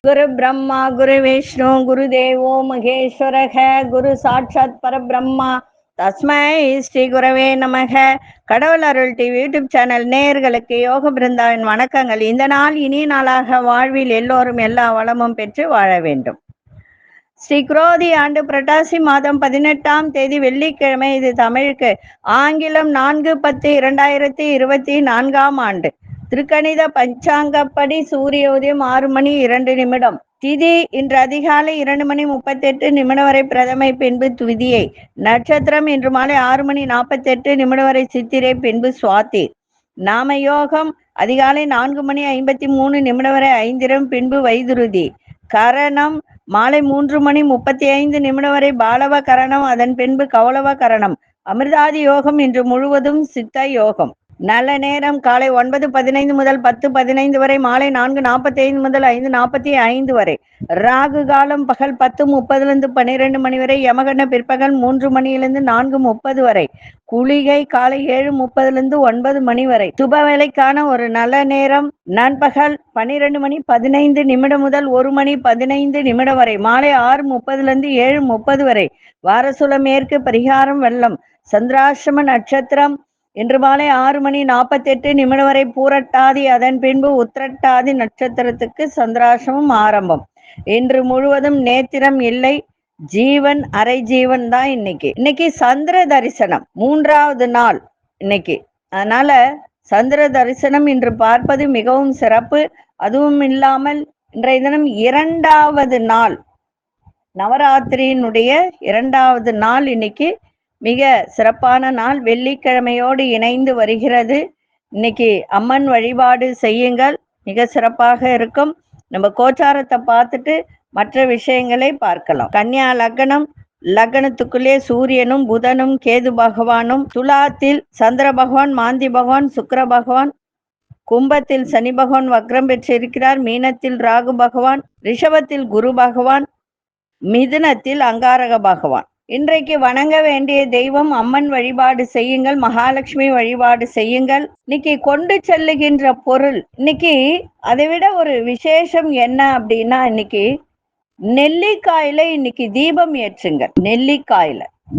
குரு பிரம்மா குரு விஷ்ணு குரு தேவோ மகேஸ்வரக குரு சாட்சாத் பரபிரம்மா தஸ்மை ஸ்ரீ குரவே நமக. கடவுள் அருள் டிவி யூடியூப் சேனல் நேயர்களுக்கு யோக பிருந்தாவின் வணக்கங்கள். இந்த நாள் இனிய நாளாக வாழ்வில் எல்லோரும் எல்லா வளமும் பெற்று வாழ வேண்டும். ஸ்ரீ குரோதி ஆண்டு புரட்டாசி மாதம் 18ஆம் தேதி வெள்ளிக்கிழமை. இது தமிழுக்கு ஆங்கிலம் 4/10/2024 ஆண்டு. திருக்கணித பஞ்சாங்கப்படி சூரிய உதயம் 6:02 திதி இன்று அதிகாலை 2:38 வரை பிரதமை, பின்பு துவிதியை. நட்சத்திரம் இன்று மாலை 6:48 வரை சித்திரை, பின்பு சுவாதி. நாம யோகம் அதிகாலை 4:53 வரை ஐந்திரம், பின்பு வைதுருதி. கரணம் மாலை 3:35 வரை பாலவ கரணம், அதன் பின்பு கௌளவ கரணம். அமிர்தாதி யோகம் இன்று முழுவதும் சித்த யோகம். நல்ல நேரம் காலை 9:15 முதல் 10:15 வரை, மாலை 4:45 முதல் 5:45 வரை. ராகு காலம் பகல் 10:30 12 மணி வரை. யமகண்ட பிற்பகல் 3 மணியிலிருந்து 4:30 வரை. குளிகை காலை 7:30 9 மணி வரை. சுப வேலைக்கான ஒரு நல்ல நேரம் நண்பகல் 12:15 முதல் 1:15 வரை. மாலை 6:30 7:30 வரை. வாரசுல மேற்கு. பரிகாரம் வெள்ளம். சந்திராசிரம நட்சத்திரம் இன்று மாலை 6:48 வரை பூரட்டாதி, அதன் பின்பு உத்திரட்டாதி நட்சத்திரத்துக்கு சந்திராசிரமம் ஆரம்பம். இன்று முழுவதும் நேத்திரம் இல்லை, ஜீவன் அரை ஜீவன் தான். இன்னைக்கு சந்திர தரிசனம் 3வது நாள் இன்னைக்கு. அதனால சந்திர தரிசனம் இன்று பார்ப்பது மிகவும் சிறப்பு. அதுவும் இல்லாமல் இன்றைய தினம் 2வது நாள், நவராத்திரியினுடைய 2வது நாள். இன்னைக்கு மிக சிறப்பான நாள், வெள்ளிக்கிழமையோடு இணைந்து வருகிறது. இன்னைக்கு அம்மன் வழிபாடு செய்யுங்கள், மிக சிறப்பாக இருக்கும். நம்ம கோச்சாரத்தை பார்த்துட்டு மற்ற விஷயங்களை பார்க்கலாம். கன்னியா லக்னம், லக்னத்துக்குள்ளே சூரியனும் புதனும் கேது பகவானும், துலாத்தில் சந்திர பகவான், மாந்தி பகவான், சுக்கிர பகவான், கும்பத்தில் சனி பகவான் வக்ரம் பெற்றிருக்கிறார், மீனத்தில் ராகு பகவான், ரிஷபத்தில் குரு பகவான், மிதுனத்தில் அங்காரக பகவான். இன்றைக்கு வணங்க வேண்டிய தெய்வம் அம்மன் வழிபாடு செய்யுங்கள், மகாலட்சுமி வழிபாடு செய்யுங்கள். இன்னைக்கு கொண்டு செல்லுகின்ற பொருள், இன்னைக்கு அதை விட ஒரு விசேஷம் என்ன அப்படின்னா, இன்னைக்கு நெல்லிக்காயில இன்னைக்கு தீபம் ஏற்றுங்கள்.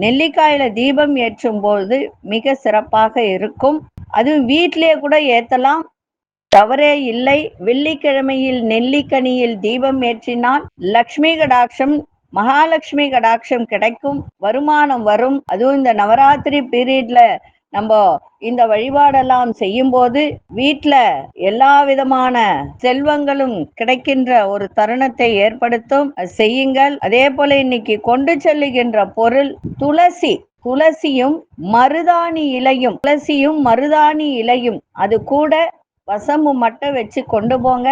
நெல்லிக்காயில தீபம் ஏற்றும் போது மிக சிறப்பாக இருக்கும். அதுவும் வீட்டிலேயே கூட ஏத்தலாம், தவறே இல்லை. வெள்ளிக்கிழமையில் நெல்லிக்கனியில் தீபம் ஏற்றினால் லக்ஷ்மி கடாட்சம், மகாலட்சுமி கடாட்சம் கிடைக்கும், வருமானம் வரும். அதுவும் இந்த நவராத்திரி பீரியட்ல நம்ம இந்த வழிபாடெல்லாம் செய்யும் போது வீட்டுல எல்லா விதமான செல்வங்களும் கிடைக்கின்ற ஒரு தருணத்தை ஏற்படுத்தும். செய்யுங்கள். அதே போல இன்னைக்கு கொண்டு செல்லுகின்ற பொருள் துளசியும் மருதாணி இலையும், அது கூட வசம்பு மட்டும் வச்சு கொண்டு போங்க.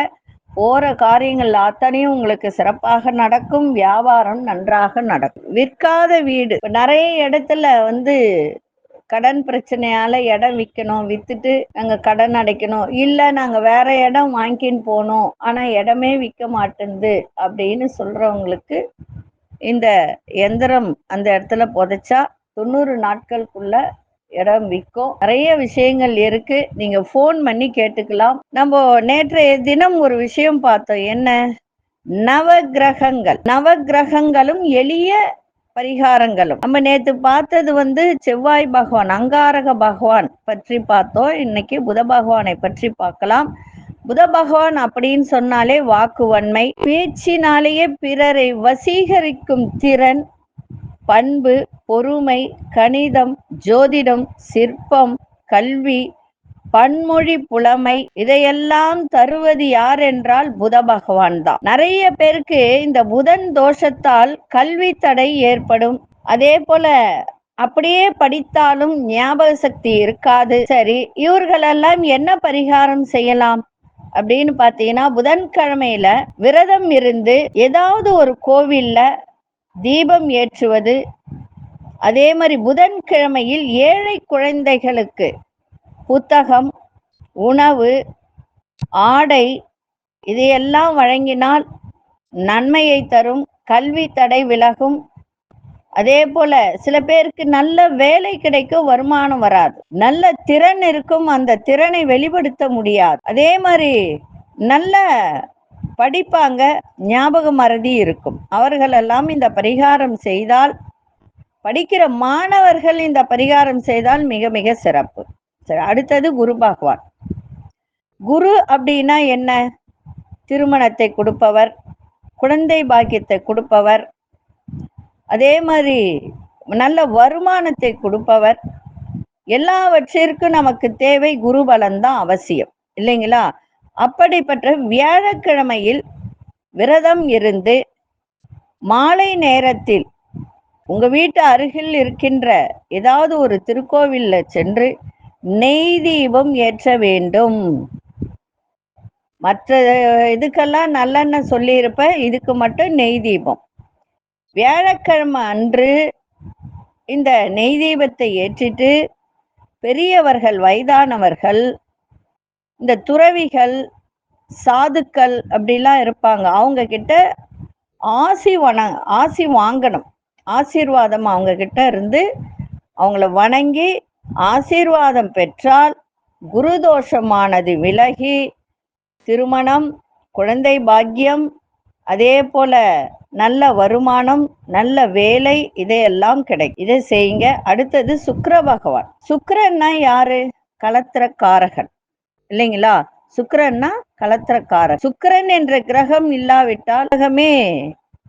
போற காரியங்கள் அத்தனையும் உங்களுக்கு சிறப்பாக நடக்கும். வியாபாரம் நன்றாக நடக்கும். விற்காத வீடு, நிறைய இடத்துல கடன் பிரச்சனையால இடம் விற்கணும், வித்துட்டு நாங்க கடன் அடைக்கணும், இல்ல நாங்க வேற இடம் வாங்கின்னு போனோம் ஆனா இடமே விற்க மாட்டேங்குது அப்படின்னு சொல்றவங்களுக்கு இந்த எந்திரம் அந்த இடத்துல புதைச்சா 90 நாட்களுக்குள்ள இடம் விற்கும். நிறைய விஷயங்கள் இருக்கு, நீங்க போன் பண்ணி கேட்டுக்கலாம். நம்ம நேற்றைய தினம் ஒரு விஷயம் பார்த்தோம். என்ன? நவகிரகங்களும் எளிய பரிகாரங்களும். நம்ம நேற்று பார்த்தது செவ்வாய் பகவான், அங்காரக பகவான் பற்றி பார்த்தோம். இன்னைக்கு புத பகவானை பற்றி பார்க்கலாம். புத பகவான் அப்படின்னு சொன்னாலே வாக்குவன்மை, பேச்சினாலேயே பிறரை வசீகரிக்கும் திறன், பண்பு, பொறுமை, கணிதம், ஜோதிடம், சிற்பம், கல்வி, பன்மொழி புலமை, இதையெல்லாம் தருவது யார் என்றால் புத பகவான் தான். நிறைய பேருக்கு இந்த புதன் தோஷத்தால் கல்வி தடை ஏற்படும். அதே போல அப்படியே படித்தாலும் ஞாபக சக்தி இருக்காது. சரி, இவர்களெல்லாம் என்ன பரிகாரம் செய்யலாம் அப்படின்னு பார்த்தீங்கன்னா, புதன்கிழமையில விரதம் இருந்து ஏதாவது ஒரு கோவில்ல தீபம் ஏற்றுவது. அதே மாதிரி புதன்கிழமையில் ஏழை குழந்தைகளுக்கு புத்தகம், உணவு, ஆடை இதையெல்லாம் வழங்கினால் நன்மையை தரும், கல்வி தடை விலகும். அதே போல சில பேருக்கு நல்ல வேலை கிடைக்கும், வருமானம் வராது. நல்ல திறன் இருக்கும், அந்த திறனை வெளிப்படுத்த முடியாது. அதே மாதிரி நல்ல படிப்பாங்க, ஞாபக மறதி இருக்கும். அவர்களெல்லாம் இந்த பரிகாரம் செய்தால், படிக்கிற மாணவர்கள் இந்த பரிகாரம் செய்தால் மிக மிக சிறப்பு. சரி, அடுத்தது குரு பகவான். குரு அப்படின்னா என்ன? திருமணத்தை கொடுப்பவர், குழந்தை பாக்கியத்தை கொடுப்பவர், அதே மாதிரி நல்ல வருமானத்தை கொடுப்பவர். எல்லாவற்றிற்கும் நமக்கு தேவை குருபலன் தான் அவசியம், இல்லைங்களா? அப்படிப்பட்ட வியாழக்கிழமையில் விரதம் இருந்து மாலை நேரத்தில் உங்க வீட்டு அருகில் இருக்கின்ற ஏதாவது ஒரு திருக்கோவில்ல சென்று நெய் தீபம் ஏற்ற வேண்டும். மற்ற இதுக்கெல்லாம் நல்லெண்ணெய் சொல்லியிருப்ப, இதுக்கு மட்டும் நெய் தீபம். வியாழக்கிழமை அன்று இந்த நெய் தீபத்தை ஏற்றிட்டு பெரியவர்கள், வயதானவர்கள், இந்த துறவிகள், சாதுக்கள் அப்படிலாம் இருப்பாங்க, அவங்க கிட்ட ஆசி வாங்கணும். ஆசீர்வாதம் அவங்க கிட்ட இருந்து அவங்கள வணங்கி ஆசீர்வாதம் பெற்றால் குருதோஷமானது விலகி திருமணம், குழந்தை பாக்கியம், அதே போல நல்ல வருமானம், நல்ல வேலை, இதையெல்லாம் கிடைக்கும். இதை செய்யுங்க. அடுத்தது சுக்கிர பகவான். சுக்கிரன்னா யாரு? கலத்திரக்காரகன், இல்லைங்களா? சுக்கிரன்னா கலத்திரக்காரன். சுக்கிரன் என்ற கிரகம் இல்லாவிட்டால் உலகமே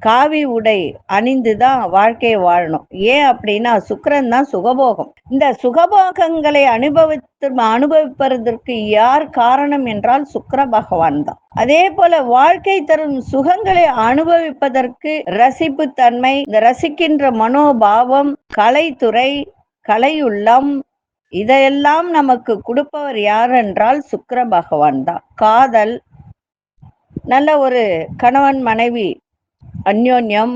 காவி உடை அணிந்துதான் வாழ்க்கையை வாழணும். ஏன் அப்படின்னா சுக்கிரன் தான் சுகபோகம். இந்த சுகபோகங்களை அனுபவிப்பதற்கு யார் காரணம் என்றால் சுக்கிர பகவான் தான். அதே போல வாழ்க்கை தரும் சுகங்களை அனுபவிப்பதற்கு ரசிப்பு தன்மை, இந்த ரசிக்கின்ற மனோபாவம், கலைத்துறை, கலையுள்ளம், இதையெல்லாம் நமக்கு கொடுப்பவர் யார் என்றால் சுக்கிர பகவான் தான். காதல், நல்ல ஒரு கணவன் மனைவி அந்யோன்யம்,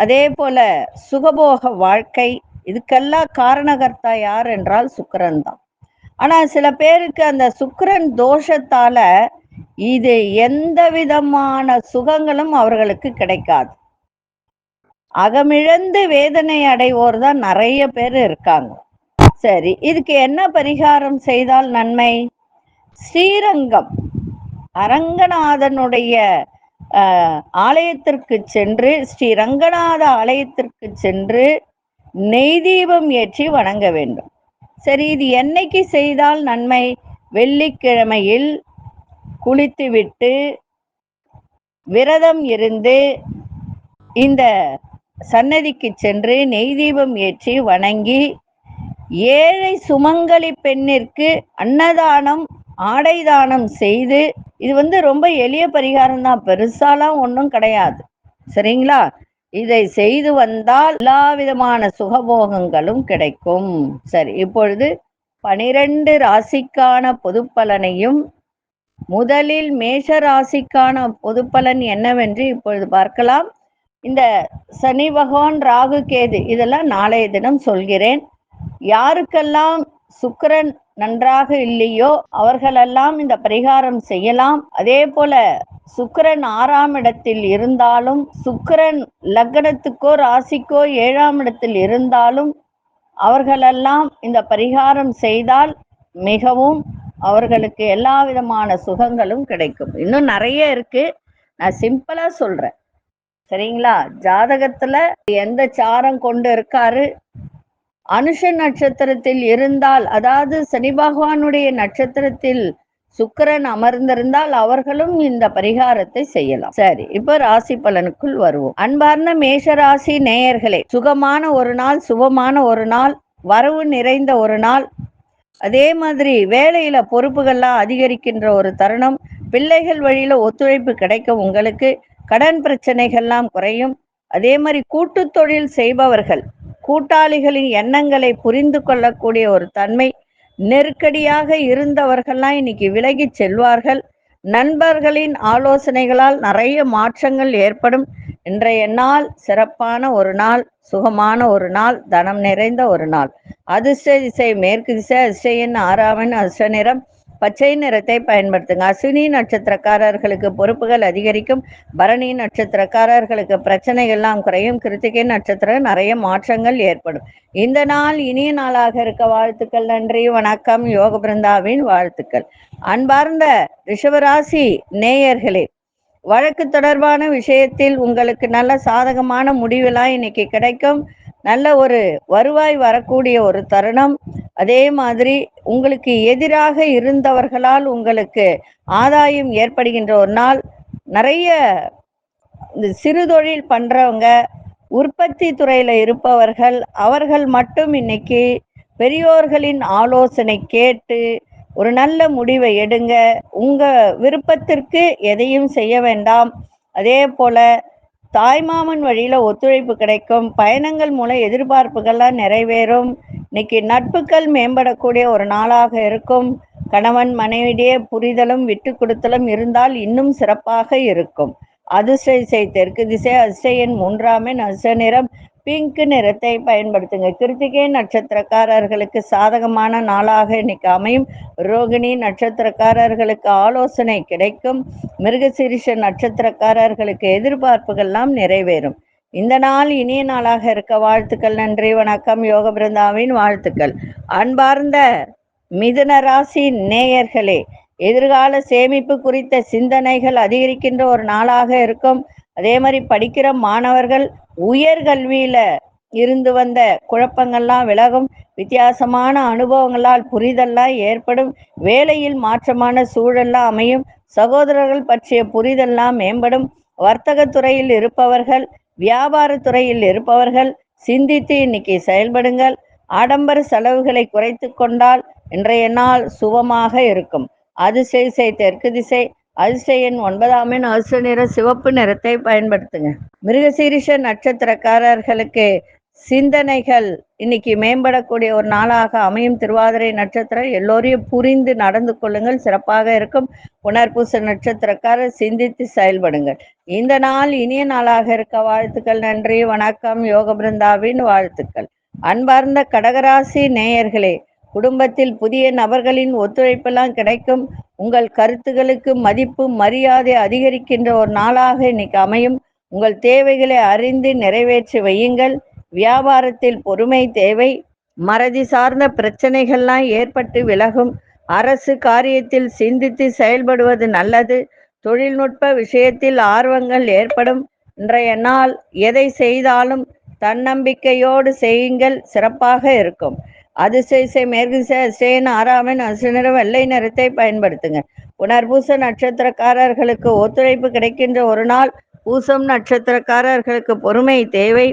அதே போல சுகபோக வாழ்க்கை, இதுக்கெல்லாம் காரணகர்த்தா யார் என்றால் சுக்கிரன் தான். ஆனா சில பேருக்கு அந்த சுக்கிரன் தோஷத்தால இது எந்த விதமான சுகங்களும் அவர்களுக்கு கிடைக்காது. அகமிழந்து வேதனை அடைவோர் தான் நிறைய பேர் இருக்காங்க. சரி, இதுக்கு என்ன பரிகாரம் செய்தால் நன்மை? ஸ்ரீரங்கம் அரங்கநாதனுடைய ஆலயத்திற்கு சென்று, ஸ்ரீ ரங்கநாத ஆலயத்திற்கு சென்று நெய் தீபம் ஏற்றி வணங்க வேண்டும். சரி, இது என்னைக்கு செய்தால் நன்மை? வெள்ளிக்கிழமையில் குளித்துவிட்டு விரதம் இருந்து இந்த சன்னதிக்கு சென்று நெய் தீபம் ஏற்றி வணங்கி ஏழை சுமங்கலி பெண்ணிற்கு அன்னதானம், ஆடை தானம் செய்து, இது ரொம்ப எளிய பரிகாரம் தான், பெருசாலாம் ஒன்றும் கிடையாது, சரிங்களா? இதை செய்து வந்தால் எல்லா விதமான சுகபோகங்களும் கிடைக்கும். சரி, இப்பொழுது 12 ராசிக்கான பொது பலனையும், முதலில் மேஷ ராசிக்கான பொது பலன் என்னவென்று இப்பொழுது பார்க்கலாம். இந்த சனி பகவான், ராகு, கேது இதெல்லாம் நாளைய தினம் சொல்கிறேன். யாருக்கெல்லாம் சுக்கிரன் நன்றாக இல்லையோ அவர்களெல்லாம் இந்த பரிகாரம் செய்யலாம். அதே போல சுக்கிரன் 6ஆம் இடத்தில் இருந்தாலும், சுக்கிரன் லக்னத்துக்கோ ராசிக்கோ 7ஆம் இடத்தில் இருந்தாலும் அவர்களெல்லாம் இந்த பரிகாரம் செய்தால் மிகவும் அவர்களுக்கு எல்லா விதமான சுகங்களும் கிடைக்கும். இன்னும் நிறைய இருக்கு, நான் சிம்பிளா சொல்றேன், சரிங்களா? ஜாதகத்துல எந்த சாரம் கொண்டு இருக்காரு, அனுஷ நட்சத்திரத்தில் இருந்தால், அதாவது சனி பகவானுடைய நட்சத்திரத்தில் சுக்கிரன் அமர்ந்திருந்தால் அவர்களும் இந்த பரிகாரத்தை செய்யலாம். சரி, இப்ப ராசி பலனுக்குள் வருவோம். அன்பார்ந்த மேஷ ராசி நேயர்களே, சுகமான ஒரு நாள், சுபமான ஒரு நாள், வரவு நிறைந்த ஒரு நாள், அதே மாதிரி வேலையில பொறுப்புகள்லாம் அதிகரிக்கின்ற ஒரு தருணம், பிள்ளைகள் வழியில ஒத்துழைப்பு கிடைக்கும், உங்களுக்கு கடன் பிரச்சனைகள்லாம் குறையும். அதே மாதிரி கூட்டு தொழில் செய்பவர்கள் கூட்டாளிகளின் எண்ணங்களை புரிந்து கொள்ளக்கூடிய ஒரு தன்மை, நெருக்கடியாக இருந்தவர்கள்லாம் இன்னைக்கு விலகி செல்வார்கள். நண்பர்களின் ஆலோசனைகளால் நிறைய மாற்றங்கள் ஏற்படும். இன்றைய நாள் சிறப்பான ஒரு நாள், சுகமான ஒரு நாள், தனம் நிறைந்த ஒரு நாள். அதிர்ஷ்ட திசை மேற்கு திசை, அதிர்ஷ்ட எண் 6ஆம் எண், அதிர்ஷ்ட நிறம் பச்சை நிறத்தை பயன்படுத்துங்க. அஸ்வினி நட்சத்திரக்காரர்களுக்கு பொறுப்புகள் அதிகரிக்கும். பரணி நட்சத்திரக்காரர்களுக்கு பிரச்சனைகள்லாம் குறையும். கிருத்திகை நட்சத்திரம் நிறைய மாற்றங்கள் ஏற்படும். இந்த நாள் இனிய நாளாக இருக்க வாழ்த்துக்கள். நன்றி, வணக்கம். யோக பிருந்தாவின் வாழ்த்துக்கள். அன்பார்ந்த ரிஷபராசி நேயர்களே, வழக்கு தொடர்பான விஷயத்தில் உங்களுக்கு நல்ல சாதகமான முடிவெல்லாம் இன்னைக்கு கிடைக்கும். நல்ல ஒரு வருவாய் வரக்கூடிய ஒரு தருணம். அதே மாதிரி உங்களுக்கு எதிராக இருந்தவர்களால் உங்களுக்கு ஆதாயம் ஏற்படுகின்ற ஒரு நாள். நிறைய இந்த சிறு தொழில் பண்றவங்க, உற்பத்தி துறையில இருப்பவர்கள், அவர்கள் மட்டும் இன்னைக்கு பெரியோர்களின் ஆலோசனை கேட்டு ஒரு நல்ல முடிவை எடுங்க. உங்க விருப்பத்திற்கு எதையும் செய்ய வேண்டாம். அதே போல தாய்மாமன் வழியில ஒத்துழைப்பு கிடைக்கும். பயணங்கள் மூலம் எதிர்பார்ப்புகள்லாம் நிறைவேறும். இன்னைக்கு நட்புகள் மேம்படக்கூடிய ஒரு நாளாக இருக்கும். கணவன் மனைவியிடையே புரிதலும் விட்டு கொடுத்தலும் இருந்தால் இன்னும் சிறப்பாக இருக்கும். அதிர்ஷ்ட திசை தெற்கு திசை. அதிர்ஷ்ட எண் 3 அதிர்ஷ்ட நிறம் பிங்க் நிறத்தை பயன்படுத்துங்க. கிருத்திகை நட்சத்திரக்காரர்களுக்கு சாதகமான நாளாக இன்னைக்கு அமையும். ரோகிணி நட்சத்திரக்காரர்களுக்கு ஆலோசனை கிடைக்கும். மிருகசீரிஷ நட்சத்திரக்காரர்களுக்கு எதிர்பார்ப்புகள்லாம் நிறைவேறும். இந்த நாள் இனிய நாளாக இருக்க வாழ்த்துக்கள். நன்றி, வணக்கம். யோக பிருந்தாவின் வாழ்த்துக்கள். அன்பார்ந்த மிதுன ராசி நேயர்களே, எதிர்கால சேமிப்பு குறித்த சிந்தனைகள் அதிகரிக்கின்ற ஒரு நாளாக இருக்கும். அதே மாதிரி படிக்கிற மாணவர்கள் உயர்கல்வியில இருந்து வந்த குழப்பங்கள்லாம் விலகும். வித்தியாசமான அனுபவங்களால் புரிதல்லாம் ஏற்படும். வேலையில் மாற்றமான சூழல்லாம் அமையும். சகோதரர்கள் பற்றிய புரிதல்லாம் மேம்படும். வர்த்தக துறையில் இருப்பவர்கள், வியாபார துறையில் இருப்பவர்கள் சிந்தித்து இன்னைக்கு செயல்படுங்கள். ஆடம்பர செலவுகளை குறைத்து கொண்டால் இன்றைய நாள் சுபமாக இருக்கும். அதிர்ஷ்ட திசை தெற்கு திசை. அதிர்ஷ்ட எண் 9 அதிர்ஷ்ட நிற சிவப்பு நிறத்தை பயன்படுத்துங்க. மிருகசீரிஷ நட்சத்திரக்காரர்களுக்கு சிந்தனைகள் இன்னைக்கு மேம்படக்கூடிய ஒரு நாளாக அமையும். திருவாதிரை நட்சத்திரம் எல்லோரையும் புரிந்து நடந்து கொள்ளுங்கள், சிறப்பாக இருக்கும். புனர்பூச நட்சத்திரக்காரர் சிந்தித்து செயல்படுங்கள். இந்த நாள் இனிய நாளாக இருக்க வாழ்த்துக்கள். நன்றி, வணக்கம். யோக பிருந்தாவின் வாழ்த்துக்கள். அன்பார்ந்த கடகராசி நேயர்களே, குடும்பத்தில் புதிய நபர்களின் ஒத்துழைப்பெல்லாம் கிடைக்கும். உங்கள் கருத்துகளுக்கு மதிப்பு மரியாதை அதிகரிக்கின்ற ஒரு நாளாக இன்னைக்கு அமையும். உங்கள் தேவைகளை அறிந்து நிறைவேற்றி வையுங்கள். வியாபாரத்தில் பொறுமை தேவை. மறதி சார்ந்த பிரச்சனைகள்லாம் ஏற்பட்டு விலகும். அரசு காரியத்தில் சிந்தித்து செயல்படுவது நல்லது. தொழில்நுட்ப விஷயத்தில் ஆர்வங்கள் ஏற்படும். இன்றைய நாள் எதை செய்தாலும் தன்னம்பிக்கையோடு செய்யுங்கள், சிறப்பாக இருக்கும். அதிர்ஷ்ட திசை மேற்கு திசை. அதிர்ஷ்ட எண் 6 அதிர்ஷ்ட நிறம் வெள்ளை நிறத்தை பயன்படுத்துங்க. புனர்பூச நட்சத்திரக்காரர்களுக்கு ஒத்துழைப்பு கிடைக்கின்ற ஒரு நாள். பூசம் நட்சத்திரக்காரர்களுக்கு பொறுமை தேவை.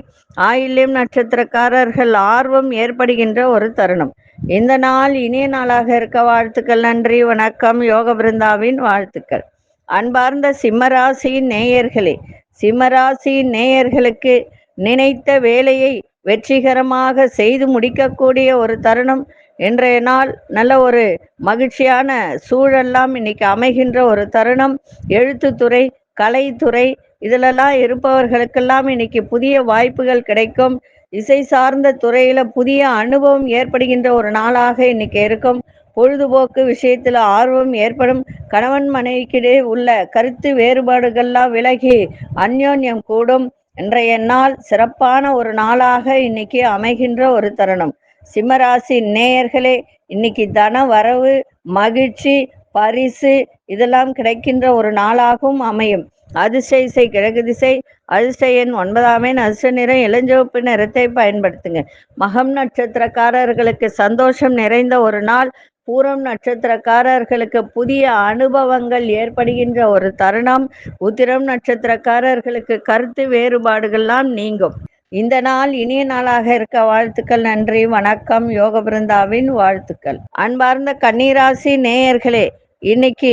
ஆயில்யம் நட்சத்திரக்காரர்கள் ஆர்வம் ஏற்படுகின்ற ஒரு தருணம். இந்த நாள் இனிய நாளாக இருக்க வாழ்த்துக்கள். நன்றி, வணக்கம். யோக பிருந்தாவின் வாழ்த்துக்கள். அன்பார்ந்த சிம்மராசியின் நேயர்களே, சிம்மராசியின் நேயர்களுக்கு நினைத்த வேலையை வெற்றிகரமாக செய்து முடிக்கக்கூடிய ஒரு தருணம். இன்றைய நாள் நல்ல ஒரு மகிழ்ச்சியான சூழல்லாம் இன்னைக்கு அமைகின்ற ஒரு தருணம். எழுத்துத்துறை, கலைத்துறை இதிலெல்லாம் இருப்பவர்களுக்கெல்லாம் இன்னைக்கு புதிய வாய்ப்புகள் கிடைக்கும். இசை சார்ந்த துறையில புதிய அனுபவம் ஏற்படுகின்ற ஒரு நாளாக இன்னைக்கு இருக்கும். பொழுதுபோக்கு விஷயத்துல ஆர்வம் ஏற்படும். கணவன் மனைவிக்கிடையே உள்ள கருத்து வேறுபாடுகள்லாம் விலகி அந்யோன்யம் கூடும். இன்றைய நாள் சிறப்பான ஒரு நாளாக இன்னைக்கு அமைகின்ற ஒரு தருணம். சிம்மராசி நேயர்களே, இன்னைக்கு தன வரவு, மகிழ்ச்சி, பரிசு இதெல்லாம் கிடைக்கின்ற ஒரு நாளாகவும் அமையும். அதிர்ஷ்ட திசை கிழக்கு திசை. அதிர்ஷ்ட எண் 9 அதிர்ஷ்ட நிறம் இளஞ்சிவப்பு நிறத்தை பயன்படுத்துங்க. மகம் நட்சத்திரக்காரர்களுக்கு சந்தோஷம் நிறைந்த ஒரு நாள். பூரம் நட்சத்திரக்காரர்களுக்கு புதிய அனுபவங்கள் ஏற்படுகின்ற ஒரு தருணம். உத்திரம் நட்சத்திரக்காரர்களுக்கு கருத்து வேறுபாடுகள்லாம் நீங்கும். இந்த நாள் இனிய நாளாக இருக்க வாழ்த்துக்கள். நன்றி, வணக்கம். யோக பிருந்தாவின் வாழ்த்துக்கள். அன்பார்ந்த கன்னிராசி நேயர்களே, இன்னைக்கு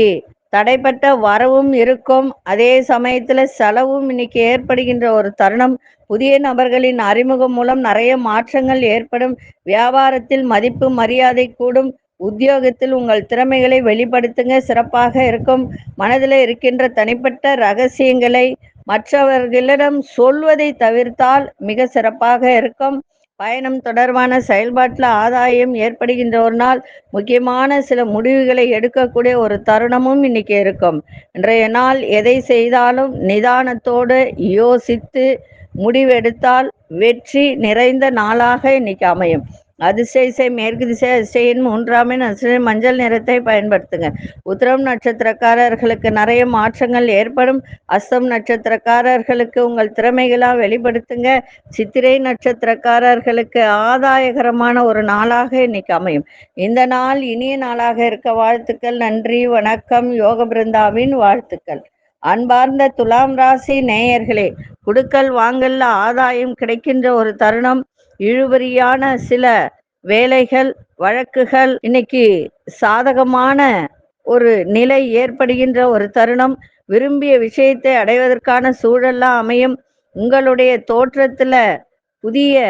தடைப்பட்ட வரவும் இருக்கும். அதே சமயத்துல செலவும் இன்னைக்கு ஏற்படுகின்ற ஒரு தருணம். புதிய நபர்களின் அறிமுகம் மூலம் நிறைய மாற்றங்கள் ஏற்படும். வியாபாரத்தில் மதிப்பு மரியாதை கூடும். உத்தியோகத்தில் உங்கள் திறமைகளை வெளிப்படுத்துங்க, சிறப்பாக இருக்கும். மனதில் இருக்கின்ற தனிப்பட்ட ரகசியங்களை மற்றவர்களிடம் சொல்வதை தவிர்த்தால் மிக சிறப்பாக இருக்கும். பயணம் தொடர்பான செயல்பாட்டில் ஆதாயம் ஏற்படுகின்ற ஒரு நாள். முக்கியமான சில முடிவுகளை எடுக்கக்கூடிய ஒரு தருணமும் இன்னைக்கு இருக்கும். இன்றைய நாள் எதை செய்தாலும் நிதானத்தோடு யோசித்து முடிவெடுத்தால் வெற்றி நிறைந்த நாளாக இன்னைக்கு அமையும். அதிசய மேற்கு திசை அதிசயின் 3ஆம் எண் அதிசயம் மஞ்சள் நிறத்தை பயன்படுத்துங்க. உத்திரம் நட்சத்திரக்காரர்களுக்கு நிறைய மாற்றங்கள் ஏற்படும். அஸ்தம் நட்சத்திரக்காரர்களுக்கு உங்கள் திறமைகளாக வெளிப்படுத்துங்க. சித்திரை நட்சத்திரக்காரர்களுக்கு ஆதாயகரமான ஒரு நாளாக இன்னைக்கு அமையும். இந்த நாள் இனிய நாளாக இருக்க வாழ்த்துக்கள். நன்றி, வணக்கம். யோக பிருந்தாவின் வாழ்த்துக்கள். அன்பார்ந்த துலாம் ராசி நேயர்களே, குடுக்கல் வாங்கல்ல ஆதாயம் கிடைக்கின்ற ஒரு தருணம். இழுபறியான சில வேலைகள் வழக்குகள் இன்னைக்கு சாதகமான ஒரு நிலை ஏற்படுகின்ற ஒரு தருணம். விரும்பிய விஷயத்தை அடைவதற்கான சூழல்லாம் அமையும். உங்களுடைய தோற்றத்துல புதிய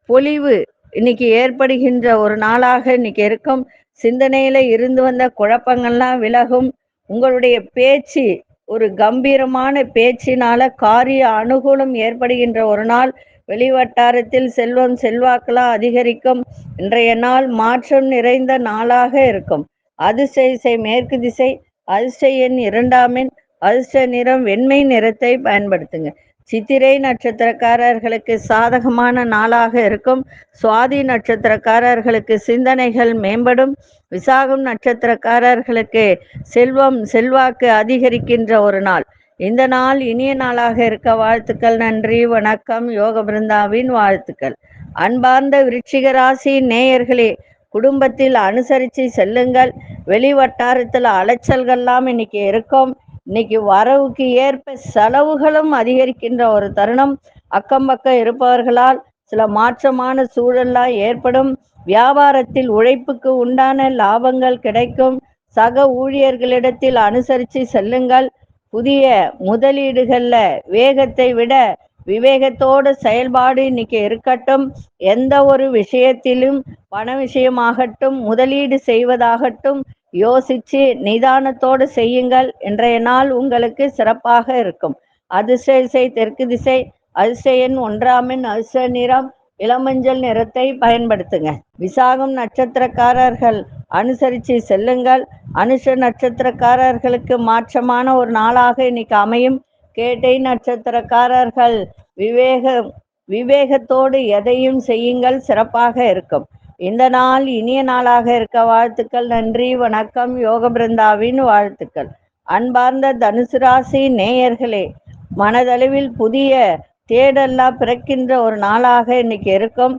பொலிவு இன்னைக்கு ஏற்படுகின்ற ஒரு நாளாக இன்னைக்கு இருக்கும். சிந்தனையில இருந்து வந்த குழப்பங்கள்லாம் விலகும். உங்களுடைய பேச்சு ஒரு கம்பீரமான பேச்சினால காரிய அனுகூலம் ஏற்படுகின்ற ஒரு நாள். வெளிவட்டாரத்தில் செல்வம் செல்வாக்கெல்லாம் அதிகரிக்கும். இன்றைய நாள் மாற்றம் நிறைந்த நாளாக இருக்கும். அதிசய மேற்கு திசை அதிசய எண் 2ஆம் எண் அதிர்ஷ்ட நிறம் வெண்மை நிறத்தை பயன்படுத்துங்க. சித்திரை நட்சத்திரக்காரர்களுக்கு சாதகமான நாளாக இருக்கும். சுவாதி நட்சத்திரக்காரர்களுக்கு சிந்தனைகள் மேம்படும். விசாகம் நட்சத்திரக்காரர்களுக்கு செல்வம் செல்வாக்கு அதிகரிக்கின்ற ஒரு நாள். இந்த நாள் இனிய நாளாக இருக்க வாழ்த்துக்கள். நன்றி, வணக்கம். யோக பிருந்தாவின் வாழ்த்துக்கள். அன்பார்ந்த விருச்சிக ராசி நேயர்களே, குடும்பத்தில் அனுசரித்து செல்லுங்கள். வெளிவட்டாரத்தில் அலைச்சல்கள்லாம் இன்னைக்கு இருக்கும். இன்னைக்கு வரவுக்கு ஏற்ப செலவுகளும் அதிகரிக்கின்ற ஒரு தருணம். அக்கம் பக்கம் இருப்பவர்களால் சில மாற்றமான சூழல்லாம் ஏற்படும். வியாபாரத்தில் உழைப்புக்கு உண்டான லாபங்கள் கிடைக்கும். சக ஊழியர்களிடத்தில் அனுசரித்து செல்லுங்கள். புதிய முதலீடுகள்ல வேகத்தை விட விவேகத்தோடு செயல்பாடு இன்னைக்கு இருக்கட்டும். எந்த ஒரு விஷயத்திலும் பண விஷயமாகட்டும் முதலீடு செய்வதாகட்டும் யோசிச்சு நிதானத்தோடு செய்யுங்கள். இன்றைய நாள் உங்களுக்கு சிறப்பாக இருக்கும். அதிசய தெற்கு திசை அதிசய எண் 1ஆம் எண் அதிர்ஷ்ட நிறம் இளமஞ்சள் நிறத்தை பயன்படுத்துங்க. விசாகம் நட்சத்திரக்காரர்கள் அனுசரித்து செல்லுங்கள். அனுஷ நட்சத்திரக்காரர்களுக்கு மாற்றமான ஒரு நாளாக இன்னைக்கு அமையும். கேட்டை நட்சத்திரக்காரர்கள் விவேகத்தோடு எதையும் செய்யுங்கள், சிறப்பாக இருக்கும். இந்த நாள் இனிய நாளாக இருக்க வாழ்த்துக்கள். நன்றி, வணக்கம். யோக பிருந்தாவின் வாழ்த்துக்கள். அன்பார்ந்த தனுசு ராசி நேயர்களே, மனதளவில் புதிய தேடல்லாம் பிறக்கின்ற ஒரு நாளாக இன்னைக்கு இருக்கும்.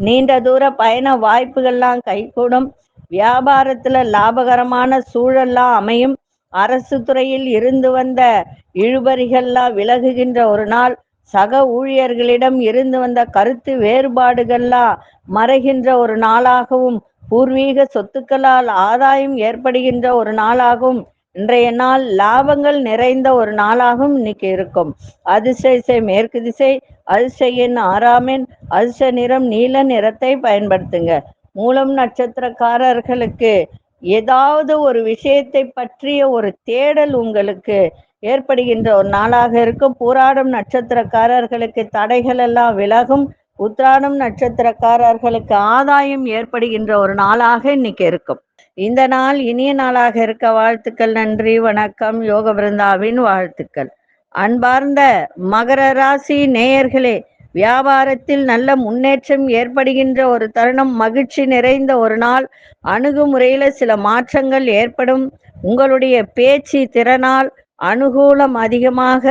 நீண்ட தூர பயண வாய்ப்புகள்லாம் கைகூடும். வியாபாரத்துல லாபகரமான சூழல்லாம் அமையும். அரசு துறையில் இருந்து வந்த இழுபறிகள்லாம் விலகுகின்ற ஒரு நாள். சக ஊழியர்களிடம் இருந்து வந்த கருத்து வேறுபாடுகள்லாம் மறைகின்ற ஒரு நாளாகவும் பூர்வீக சொத்துக்களால் ஆதாயம் ஏற்படுகின்ற ஒரு நாளாகவும் இன்றைய நாள் லாபங்கள் நிறைந்த ஒரு நாளாகவும் இன்னைக்கு இருக்கும். அதிசய மேற்கு திசை அதிசய எண் 6ஆம் எண் அதிர்ஷ்ட நிறம் நீல நிறத்தை பயன்படுத்துங்க. மூலம் நட்சத்திரக்காரர்களுக்கு ஏதாவது ஒரு விஷயத்தை பற்றிய ஒரு தேடல் உங்களுக்கு ஏற்படுகின்ற ஒரு நாளாக இருக்கும். பூராடம் நட்சத்திரக்காரர்களுக்கு தடைகள் எல்லாம் விலகும். உத்திராடம் நட்சத்திரக்காரர்களுக்கு ஆதாயம் ஏற்படுகின்ற ஒரு நாளாக இன்னைக்கு இருக்கும். இந்த நாள் இனிய நாளாக இருக்க வாழ்த்துக்கள். நன்றி, வணக்கம். யோக பிருந்தாவின் வாழ்த்துக்கள். அன்பார்ந்த மகர ராசி நேயர்களே, வியாபாரத்தில் நல்ல முன்னேற்றம் ஏற்படுகின்ற ஒரு தருணம். மகிழ்ச்சி நிறைந்த ஒரு நாள். அணுகுமுறையில சில மாற்றங்கள் ஏற்படும். உங்களுடைய பேச்சு திறனால் அனுகூலம் அதிகமாக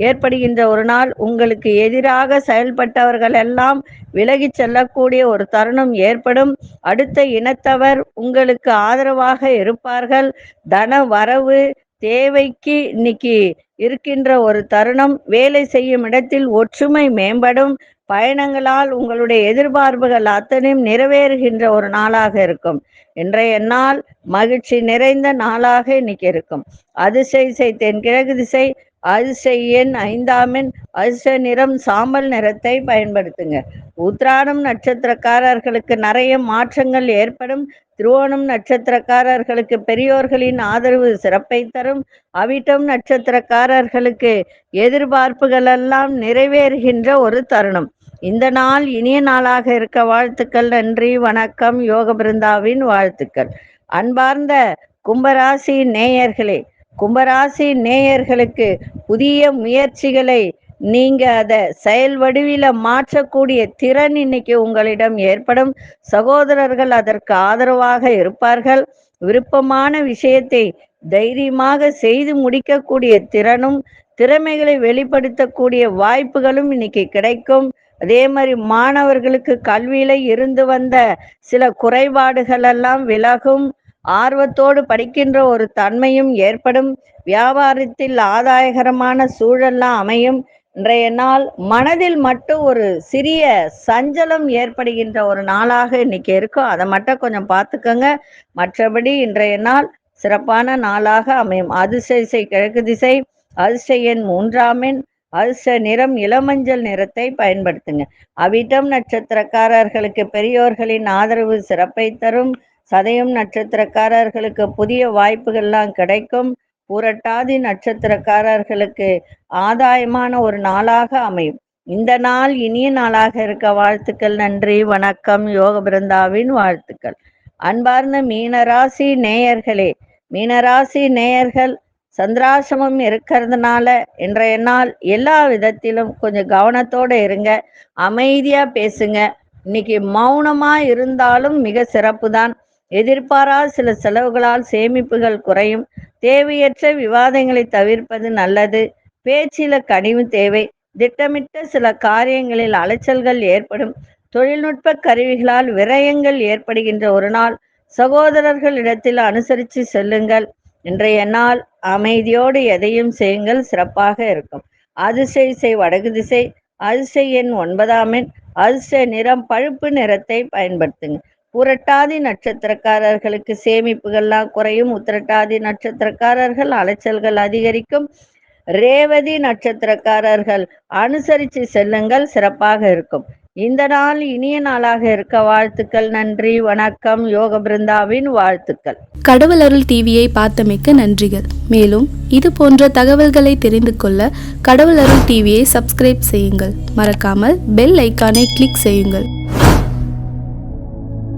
ஏற்படுகின்ற ஒரு நாள். உங்களுக்கு எதிராக செயல்பட்டவர்கள் எல்லாம் விலகி செல்லக்கூடிய ஒரு தருணம் ஏற்படும். அடுத்த இனத்தவர் உங்களுக்கு ஆதரவாக இருப்பார்கள். தன வரவு தேவைக்கு இன்னைக்கு இருக்கின்ற ஒரு தருணம். வேலை செய்யும் இடத்தில் ஒற்றுமை மேம்படும். பயணங்களால் உங்களுடைய எதிர்பார்ப்புகள் அத்தனையும் நிறைவேறுகின்ற ஒரு நாளாக இருக்கும். இன்றைய நாள் மகிழ்ச்சி நிறைந்த நாளாக இன்னைக்கு இருக்கும். அதிசய தென்கிழக்கு திசை அதிசய எண் 5ஆம் எண் அதிர்ஷ்ட நிறம் சாம்பல் நிறத்தை பயன்படுத்துங்க. உத்திராடம் நட்சத்திரக்காரர்களுக்கு நிறைய மாற்றங்கள் ஏற்படும். திருவோணம் நட்சத்திரக்காரர்களுக்கு பெரியோர்களின் ஆதரவு சிறப்பை தரும். அவிட்டம் நட்சத்திரக்காரர்களுக்கு எதிர்பார்ப்புகள் எல்லாம் நிறைவேறுகின்ற ஒரு தருணம். இந்த நாள் இனிய நாளாக இருக்க வாழ்த்துக்கள். நன்றி, வணக்கம். யோக பிருந்தாவின் வாழ்த்துக்கள். அன்பார்ந்த கும்பராசி நேயர்களே, கும்பராசி நேயர்களுக்கு புதிய முயற்சிகளை நீங்க அதை செயல் வடிவில மாற்றக்கூடிய திறன் இன்னைக்கு உங்களிடம் ஏற்படும். சகோதரர்கள் அதற்கு ஆதரவாக இருப்பார்கள். விருப்பமான விஷயத்தை தைரியமாக செய்து முடிக்கக்கூடிய திறனும் திறமைகளை வெளிப்படுத்தக்கூடிய வாய்ப்புகளும் இன்னைக்கு கிடைக்கும். அதே மாதிரி மாணவர்களுக்கு கல்வியில இருந்து வந்த சில குறைபாடுகள் எல்லாம் விலகும். ஆர்வத்தோடு படிக்கின்ற ஒரு தன்மையும் ஏற்படும். வியாபாரத்தில் ஆதாயகரமான சூழல்லாம் அமையும். இன்றைய நாள் மனதில் மட்டும் ஒரு சிறிய சஞ்சலம் ஏற்படுகின்ற ஒரு நாளாக இன்னைக்கு இருக்கும். அதை மட்டும் கொஞ்சம் பார்த்துக்கோங்க. மற்றபடி இன்றைய நாள் சிறப்பான நாளாக அமையும். அதிசய கிழக்கு திசை, அதிர்ஷ்ட எண் 3ஆம் எண், அதிர்ஷ்ட நிறம் இளமஞ்சள் நிறத்தை பயன்படுத்துங்க. அவிட்டம் நட்சத்திரக்காரர்களுக்கு பெரியோர்களின் ஆதரவு சிறப்பை தரும். சதயம் நட்சத்திரக்காரர்களுக்கு புதிய வாய்ப்புகள்லாம் கிடைக்கும். புரட்டாதி நட்சத்திரக்காரர்களுக்கு ஆதாயமான ஒரு நாளாக அமையும். இந்த நாள் இனிய நாளாக இருக்க வாழ்த்துக்கள். நன்றி, வணக்கம். யோக பிருந்தாவின் வாழ்த்துக்கள். அன்பார்ந்த மீனராசி நேயர்களே, மீனராசி நேயர்கள் சந்திராசிரமம் இருக்கிறதுனால இன்றைய நாள் எல்லா விதத்திலும் கொஞ்சம் கவனத்தோட இருங்க. அமைதியா பேசுங்க. இன்னைக்கு மௌனமா இருந்தாலும் மிக சிறப்பு தான். எதிர்பாராத சில செலவுகளால் சேமிப்புகள் குறையும். தேவையற்ற விவாதங்களை தவிர்ப்பது நல்லது. பேச்சில கனிவு தேவை. திட்டமிட்ட சில காரியங்களில் அலைச்சல்கள் ஏற்படும். தொழில்நுட்ப கருவிகளால் விரயங்கள் ஏற்படுகின்ற ஒரு நாள். சகோதரர்களிடத்தில் அனுசரித்து செல்லுங்கள். இன்றைய நாள் அமைதியோடு எதையும் செய்யுங்கள், சிறப்பாக இருக்கும். அதிர்ஷ்ட வடக்கு திசை, அதிர்ஷ்ட எண் 9ஆம் எண், அதிர்ஷ்ட நிறம் பழுப்பு நிறத்தை பயன்படுத்துங்க. புரட்டாதி நட்சத்திரக்காரர்களுக்கு சேமிப்புகள்லாம் குறையும். உத்திரட்டாதி நட்சத்திரக்காரர்கள் அலைச்சல்கள் அதிகரிக்கும். ரேவதி நட்சத்திரக்காரர்கள் அனுசரித்து செல்லுங்கள், சிறப்பாக இருக்கும். இந்த நாள் இனிய நாளாக இருக்க வாழ்த்துக்கள். நன்றி, வணக்கம். யோக பிருந்தாவின் வாழ்த்துக்கள். கடவுள் அருள் டிவியை பார்த்தமைக்கு நன்றிகள். மேலும் இது போன்ற தகவல்களை தெரிந்து கொள்ள கடவுள் அருள் டிவியை சப்ஸ்கிரைப் செய்யுங்கள். மறக்காமல் பெல் ஐக்கானை கிளிக் செய்யுங்கள்.